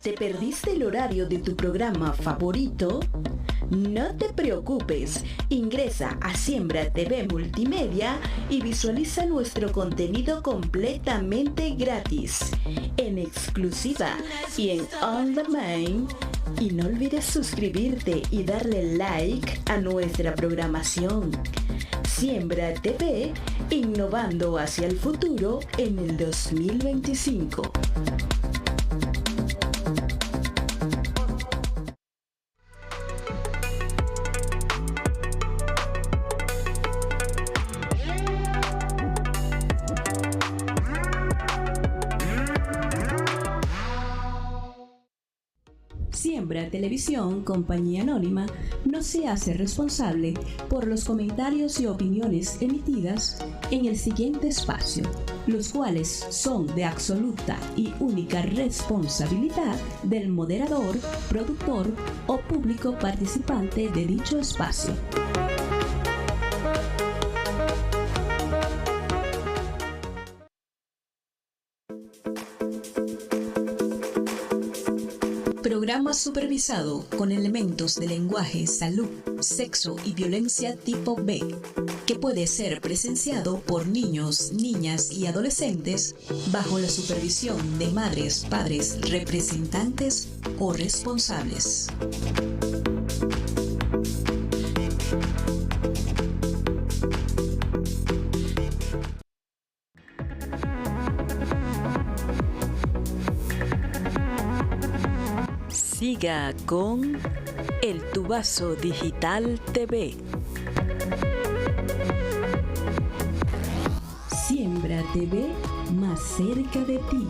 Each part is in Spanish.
¿Te perdiste el horario de tu programa favorito? No te preocupes, ingresa a Siembra TV Multimedia y visualiza nuestro contenido completamente gratis, en exclusiva y en on demand. Y no olvides suscribirte y darle like a nuestra programación. Siembra TV, innovando hacia el futuro en el 2025. Siembra Televisión, compañía anónima, no se hace responsable por los comentarios y opiniones emitidas en el siguiente espacio, los cuales son de absoluta y única responsabilidad del moderador, productor o público participante de dicho espacio. Programa supervisado con elementos de lenguaje, salud, sexo y violencia tipo B, que puede ser presenciado por niños, niñas y adolescentes bajo la supervisión de madres, padres, representantes o responsables. Siga con El Tubazo Digital TV. Siembra TV, más cerca de ti.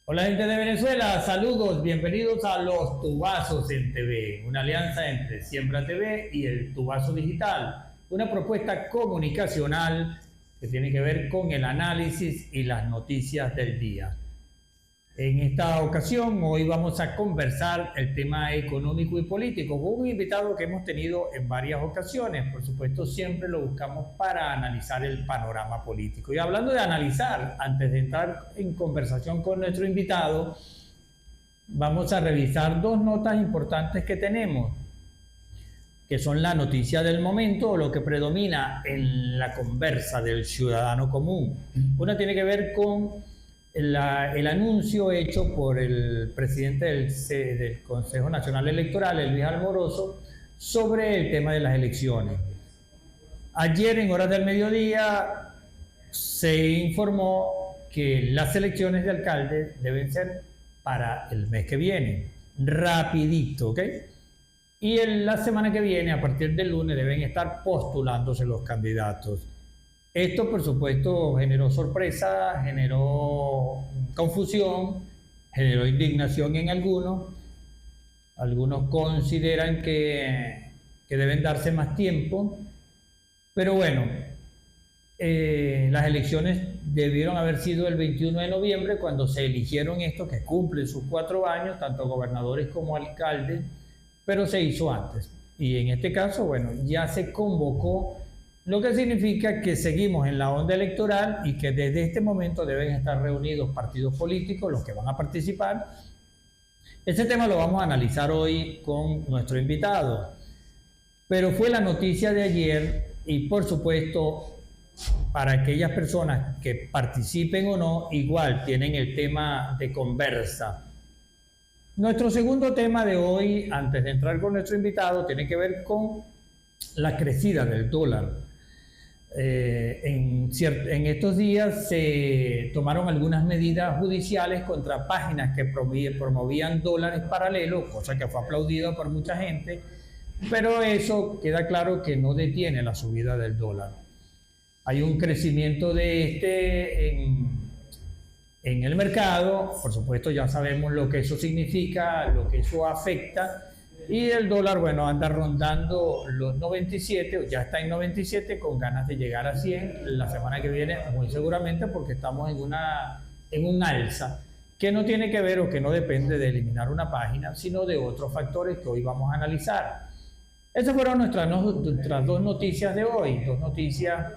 Hola gente de Venezuela, saludos, bienvenidos a Los Tubazos en TV, una alianza entre Siembra TV y El Tubazo Digital, una propuesta comunicacional que tiene que ver con el análisis y las noticias del día. En esta ocasión, hoy vamos a conversar el tema económico y político con un invitado que hemos tenido en varias ocasiones. Por supuesto, siempre lo buscamos para analizar el panorama político. Y hablando de analizar, antes de entrar en conversación con nuestro invitado, vamos a revisar dos notas importantes que tenemos, que son la noticia del momento o lo que predomina en la conversa del ciudadano común. Una tiene que ver con el anuncio hecho por el presidente del Consejo Nacional Electoral, Luis Almorozo, sobre el tema de las elecciones. Ayer, en horas del mediodía, se informó que las elecciones de alcalde deben ser para el mes que viene, rapidito, ¿ok? Y en la semana que viene, a partir del lunes, deben estar postulándose los candidatos. Esto, por supuesto, generó sorpresa, generó confusión, generó indignación en algunos. Algunos consideran que deben darse más tiempo. Pero bueno, las elecciones debieron haber sido el 21 de noviembre, cuando se eligieron estos que cumplen sus 4 años, tanto gobernadores como alcaldes, pero se hizo antes. Y en este caso, bueno, ya se convocó, lo que significa que seguimos en la onda electoral y que desde este momento deben estar reunidos partidos políticos, los que van a participar. Ese tema lo vamos a analizar hoy con nuestro invitado. Pero fue la noticia de ayer y, por supuesto, para aquellas personas que participen o no, igual tienen el tema de conversa. Nuestro segundo tema de hoy, antes de entrar con nuestro invitado, tiene que ver con la crecida del dólar. En estos días se tomaron algunas medidas judiciales contra páginas que promovían dólares paralelos, cosa que fue aplaudida por mucha gente, pero eso queda claro que no detiene la subida del dólar. Hay un crecimiento de en el mercado, por supuesto ya sabemos lo que eso significa, lo que eso afecta, Y el dólar, bueno, anda rondando los 97, o ya está en 97, con ganas de llegar a 100 la semana que viene, muy seguramente, porque estamos en un alza que no tiene que ver o que no depende de eliminar una página, sino de otros factores que hoy vamos a analizar. Esas fueron nuestras dos noticias de hoy, dos noticias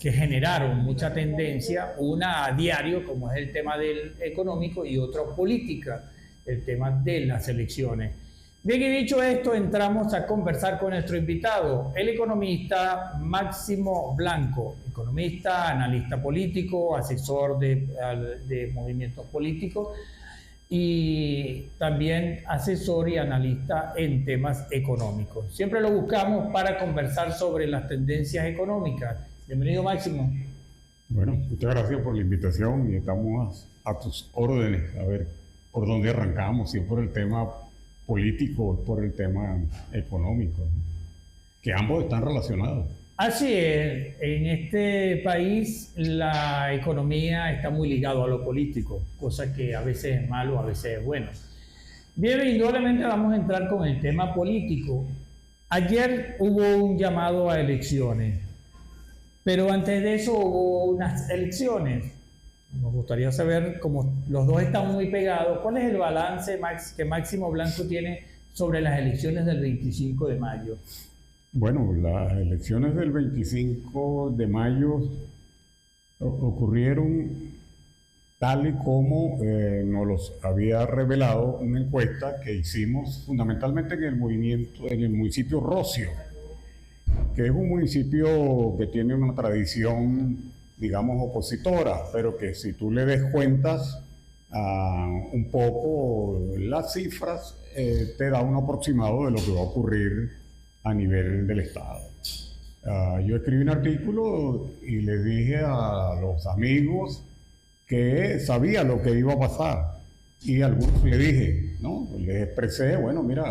que generaron mucha tendencia, una a diario, como es el tema del económico, y otra política, el tema de las elecciones. Bien, y dicho esto, entramos a conversar con nuestro invitado, el economista Máximo Blanco, economista, analista político, asesor de movimientos políticos y también asesor y analista en temas económicos. Siempre lo buscamos para conversar sobre las tendencias económicas. Bienvenido, Máximo. Bueno, muchas gracias por la invitación y estamos a tus órdenes, a ver por dónde arrancamos, si es por el tema político o por el tema económico, ¿no? Que ambos están relacionados. Así es, en este país la economía está muy ligada a lo político, cosa que a veces es malo, a veces es bueno. Bien, indudablemente vamos a entrar con el tema político. Ayer hubo un llamado a elecciones, pero antes de eso hubo unas elecciones. Nos gustaría saber, como los dos están muy pegados, ¿cuál es el balance que Máximo Blanco tiene sobre las elecciones del 25 de mayo? Bueno, las elecciones del 25 de mayo ocurrieron tal y como nos los había revelado una encuesta que hicimos fundamentalmente en el municipio Rocio, que es un municipio que tiene una tradición, digamos, opositora, pero que si tú le des cuentas un poco las cifras, te da un aproximado de lo que va a ocurrir a nivel del Estado. Yo escribí un artículo y le dije a los amigos que sabía lo que iba a pasar, y a algunos le dije, ¿no? Les expresé, bueno, mira,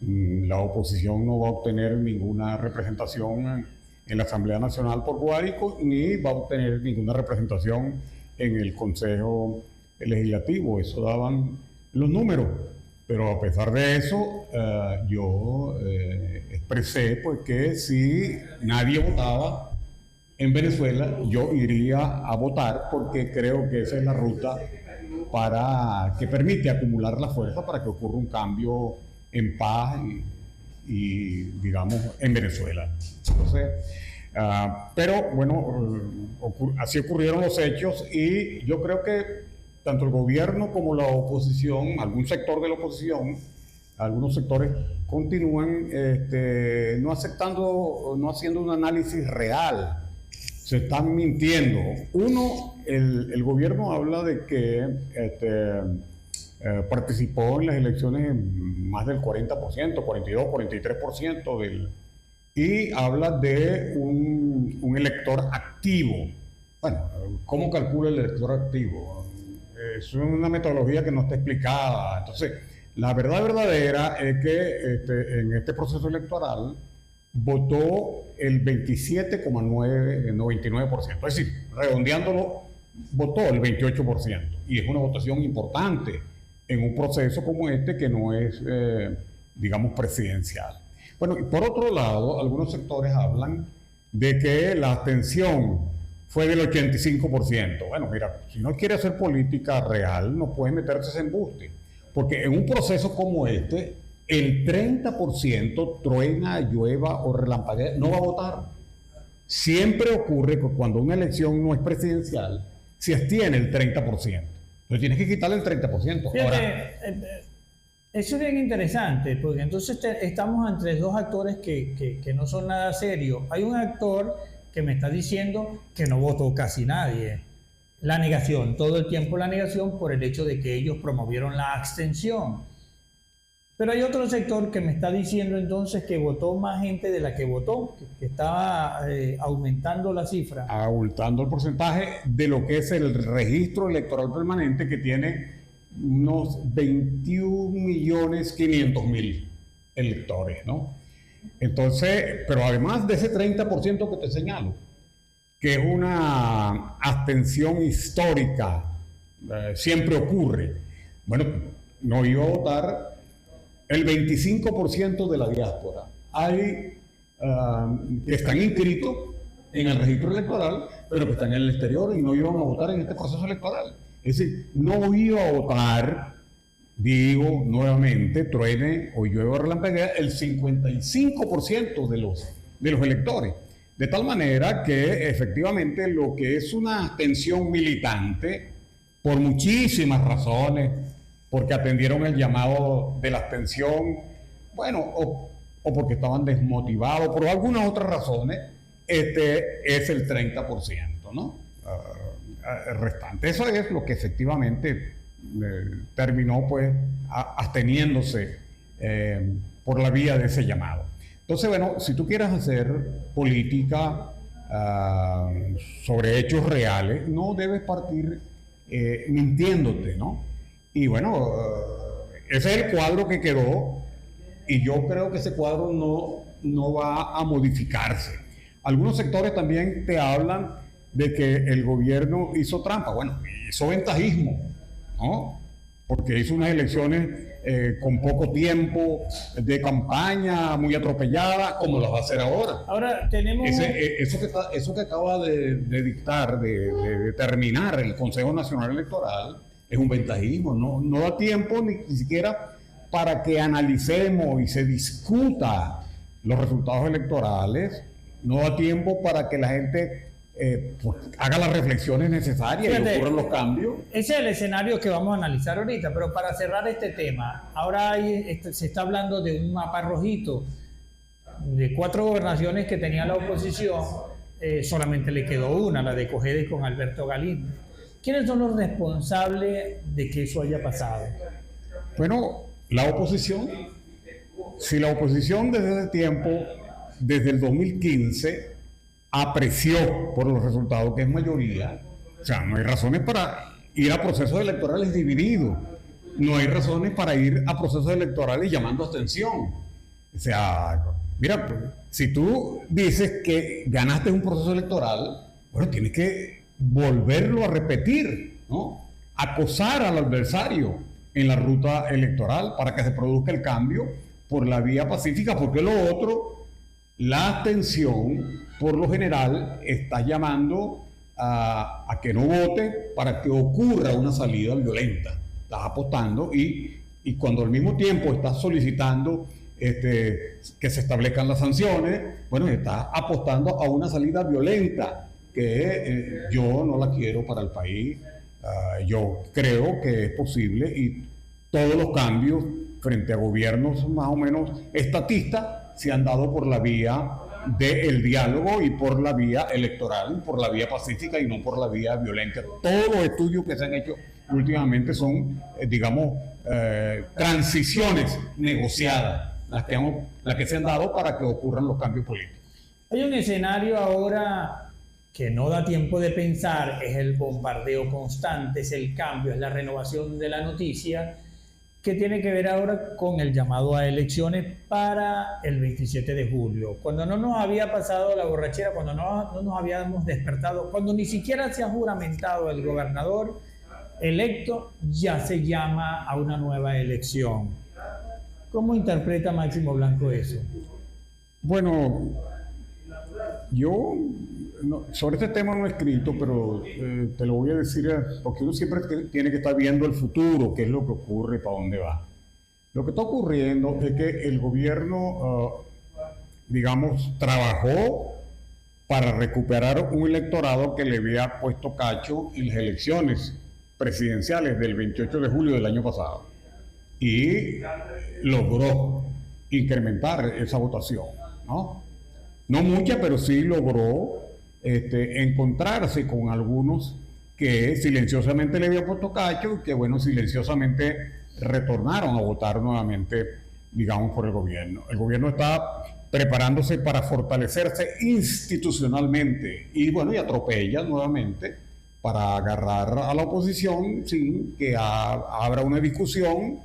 la oposición no va a obtener ninguna representación en la Asamblea Nacional por Guárico, ni va a obtener ninguna representación en el Consejo Legislativo. Eso daban los números. Pero a pesar de eso, yo expresé pues, que si nadie votaba en Venezuela, yo iría a votar, porque creo que esa es la ruta que permite acumular la fuerza para que ocurra un cambio en paz y digamos, en Venezuela. Entonces, pero bueno, así ocurrieron los hechos, y yo creo que tanto el gobierno como la oposición, algún sector de la oposición, algunos sectores continúan no aceptando, no haciendo un análisis real. Se están mintiendo. Uno, el gobierno habla de que participó en las elecciones en más del 40%, 42, 43% y habla de un elector activo. Bueno, ¿cómo calcula el elector activo? Es una metodología que no está explicada. Entonces, la verdad verdadera es que en este proceso electoral votó el 27,99%. Es decir, redondeándolo, votó el 28%. Y es una votación importante en un proceso como este, que no es, digamos, presidencial. Bueno, y por otro lado, algunos sectores hablan de que la abstención fue del 85%. Bueno, mira, si no quiere hacer política real, no puede meterse ese embuste. Porque en un proceso como este, el 30% truena, llueva o relampaguea, no va a votar. Siempre ocurre que cuando una elección no es presidencial, se abstiene el 30%. Entonces tienes que quitarle el 30%. Fíjate, ahora, eso es bien interesante, porque entonces estamos entre dos actores que no son nada serios. Hay un actor que me está diciendo que no votó casi nadie. La negación, todo el tiempo la negación, por el hecho de que ellos promovieron la abstención. Pero hay otro sector que me está diciendo entonces que votó más gente de la que votó, que estaba aumentando la cifra. Aumentando el porcentaje de lo que es el registro electoral permanente, que tiene unos 21.500.000 electores, ¿no? Entonces, pero además de ese 30% que te señalo, que es una abstención histórica, siempre ocurre. Bueno, no iba a votar el 25% de la diáspora. Hay que están inscritos en el registro electoral, pero que están en el exterior y no iban a votar en este proceso electoral. Es decir, no iba a votar, digo nuevamente, truene o llueva o relampaguea, el 55% de los electores. De tal manera que efectivamente lo que es una abstención militante, por muchísimas razones, porque atendieron el llamado de la abstención, bueno, o porque estaban desmotivados, por algunas otras razones, es el 30%, ¿no? El restante. Eso es lo que efectivamente terminó, pues, absteniéndose por la vía de ese llamado. Entonces, bueno, si tú quieres hacer política sobre hechos reales, no debes partir mintiéndote, ¿no? Y bueno, ese es el cuadro que quedó, y yo creo que ese cuadro no va a modificarse. Algunos sectores también te hablan de que el gobierno hizo trampa. Bueno, hizo ventajismo, ¿no? Porque hizo unas elecciones con poco tiempo de campaña, muy atropellada, como las va a hacer ahora. Ahora tenemos... Eso que acaba de dictar, de determinar el Consejo Nacional Electoral, es un ventajismo. No da tiempo ni siquiera para que analicemos y se discuta los resultados electorales. No da tiempo para que la gente pues, haga las reflexiones necesarias. Fíjate, y ocurran los cambios. Ese es el escenario que vamos a analizar ahorita, pero para cerrar este tema, ahora se está hablando de un mapa rojito de 4 gobernaciones que tenía la oposición, solamente le quedó una, la de Cojedes con Alberto Galindo. ¿Quiénes son los responsables de que eso haya pasado? Bueno, la oposición. Si la oposición desde ese tiempo, desde el 2015, apreció por los resultados que es mayoría, o sea, no hay razones para ir a procesos electorales divididos, no hay razones para ir a procesos electorales llamando abstención. O sea, mira, si tú dices que ganaste un proceso electoral, bueno, tienes que volverlo a repetir, ¿no? Acosar al adversario en la ruta electoral para que se produzca el cambio por la vía pacífica, porque lo otro, la abstención, por lo general, está llamando a que no vote para que ocurra una salida violenta. Estás apostando y cuando al mismo tiempo estás solicitando que se establezcan las sanciones, bueno, estás apostando a una salida violenta que yo no la quiero para el país. Yo creo que es posible y todos los cambios frente a gobiernos más o menos estatistas se han dado por la vía del diálogo y por la vía electoral, por la vía pacífica y no por la vía violenta. Todos los estudios que se han hecho últimamente son, digamos, transiciones negociadas, las que se han dado para que ocurran los cambios políticos. Hay un escenario ahora que no da tiempo de pensar, es el bombardeo constante, es el cambio, es la renovación de la noticia, que tiene que ver ahora con el llamado a elecciones para el 27 de julio. Cuando no nos había pasado la borrachera, cuando no nos habíamos despertado, cuando ni siquiera se ha juramentado el gobernador electo, ya se llama a una nueva elección. ¿Cómo interpreta Máximo Blanco eso? Bueno, yo sobre este tema no he escrito, pero te lo voy a decir porque uno siempre tiene que estar viendo el futuro, qué es lo que ocurre y para dónde va. Lo que está ocurriendo es que el gobierno, digamos, trabajó para recuperar un electorado que le había puesto cacho en las elecciones presidenciales del 28 de julio del año pasado y logró incrementar esa votación, ¿no? No mucha, pero sí logró encontrarse con algunos que silenciosamente le habían puesto cacho y que, bueno, silenciosamente retornaron a votar nuevamente, digamos, por el gobierno. El gobierno está preparándose para fortalecerse institucionalmente y, bueno, y atropella nuevamente para agarrar a la oposición sin que abra una discusión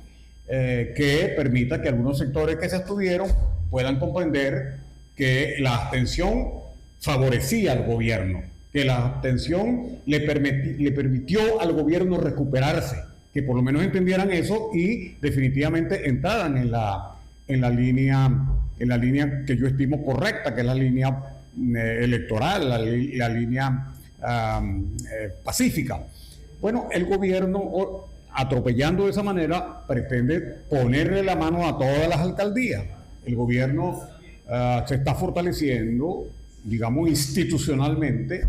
que permita que algunos sectores que se abstuvieron puedan comprender que la abstención favorecía al gobierno, que la abstención le permitió al gobierno recuperarse, que por lo menos entendieran eso y definitivamente entraran en la línea que yo estimo correcta, que es la línea electoral, la línea pacífica. Bueno, el gobierno, atropellando de esa manera, pretende ponerle la mano a todas las alcaldías. El gobierno se está fortaleciendo, digamos, institucionalmente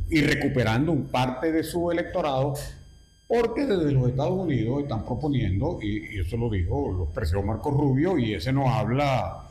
y recuperando un parte de su electorado, porque desde los Estados Unidos están proponiendo, y eso lo dijo, lo expresó Marco Rubio, y ese no habla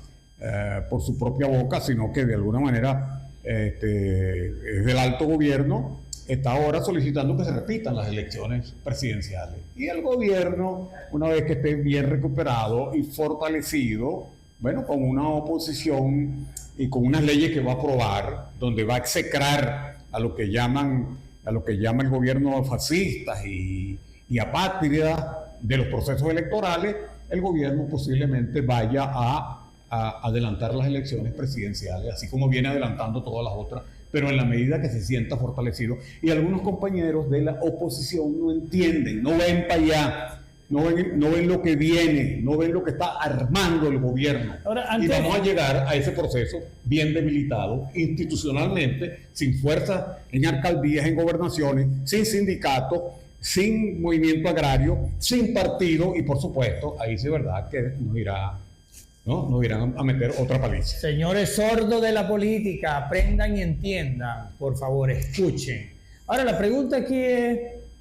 por su propia boca, sino que de alguna manera es del alto gobierno, está ahora solicitando que se repitan las elecciones presidenciales. Y el gobierno, una vez que esté bien recuperado y fortalecido, bueno, con una oposición y con unas leyes que va a aprobar, donde va a execrar a lo que llama el gobierno fascistas y apátridas de los procesos electorales, el gobierno posiblemente vaya a adelantar las elecciones presidenciales, así como viene adelantando todas las otras, pero en la medida que se sienta fortalecido. Y algunos compañeros de la oposición no entienden, no ven para allá, no ven lo que viene, no ven lo que está armando el gobierno. Ahora, y vamos a llegar a ese proceso bien debilitado institucionalmente, sin fuerza en alcaldías, en gobernaciones, sin sindicatos, sin movimiento agrario, sin partido, y por supuesto, ahí sí es verdad que nos irán a meter otra paliza. Señores sordos de la política, aprendan y entiendan, por favor, escuchen. Ahora, la pregunta aquí es,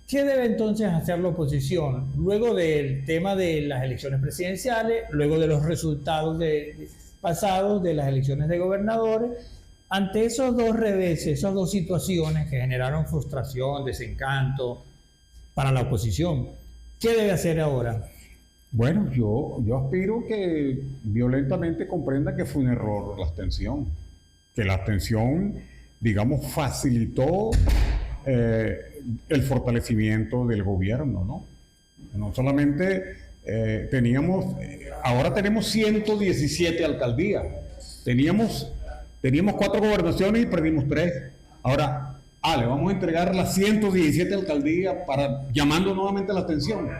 ¿qué debe entonces hacer la oposición luego del tema de las elecciones presidenciales, luego de los resultados pasados de las elecciones de gobernadores, ante esos dos reveses, esas dos situaciones que generaron frustración, desencanto para la oposición? ¿Qué debe hacer ahora? Bueno, yo aspiro que violentamente comprenda que fue un error la abstención, que la abstención, digamos, facilitó el fortalecimiento del gobierno, ¿no? No solamente ahora tenemos 117 alcaldías, teníamos 4 gobernaciones y perdimos 3. Ahora, le vamos a entregar las 117 alcaldías llamando nuevamente la abstención.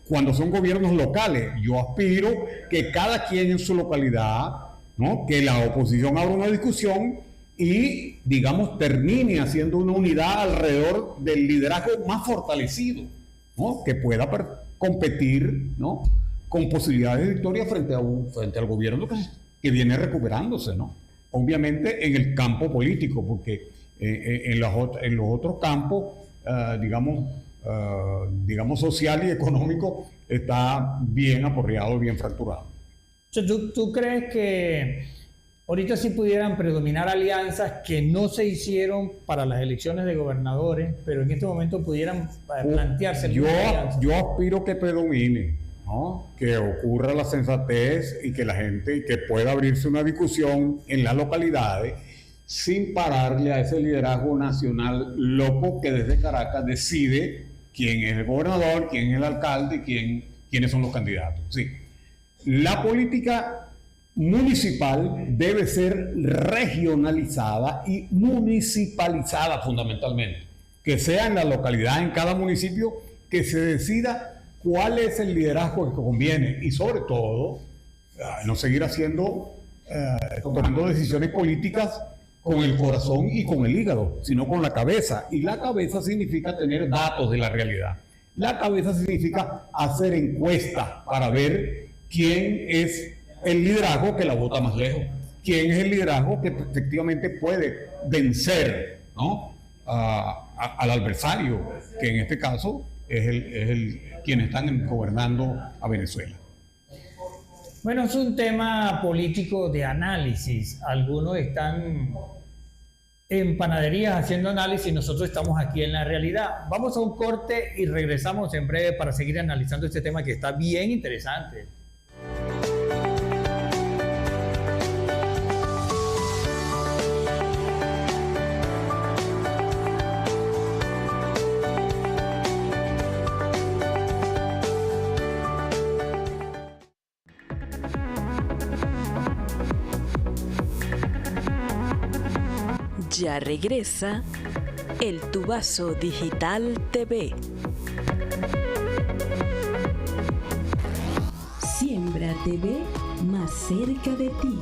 Cuando son gobiernos locales, yo aspiro que cada quien en su localidad, ¿no?, que la oposición abra una discusión y, digamos, termine haciendo una unidad alrededor del liderazgo más fortalecido, ¿no?, que pueda competir, ¿no?, con posibilidades de victoria frente al gobierno que viene recuperándose, ¿no? Obviamente en el campo político, porque en los otros campos, digamos social y económico, está bien aporreado, bien fracturado. ¿Tú crees que ahorita sí pudieran predominar alianzas que no se hicieron para las elecciones de gobernadores, pero en este momento pudieran plantearse? Yo aspiro que predomine, ¿no?, que ocurra la sensatez y que la gente, que pueda abrirse una discusión en las localidades sin pararle a ese liderazgo nacional loco que desde Caracas decide quién es el gobernador, quién es el alcalde y quiénes son los candidatos. Sí. La política municipal debe ser regionalizada y municipalizada fundamentalmente. Que sea en la localidad, en cada municipio, que se decida cuál es el liderazgo que conviene y sobre todo no seguir tomando decisiones políticas con el corazón y con el hígado, sino con la cabeza. Y la cabeza significa tener datos de la realidad. La cabeza significa hacer encuestas para ver quién es el liderazgo que la bota más lejos, quién es el liderazgo que efectivamente puede vencer, ¿no?, al adversario, que en este caso es quienes están gobernando a Venezuela. Bueno, es un tema político de análisis. Algunos están en panaderías haciendo análisis, nosotros estamos aquí en la realidad. Vamos a un corte y regresamos en breve para seguir analizando este tema que está bien interesante. Ya regresa el Tubazo Digital TV. TV más cerca de ti.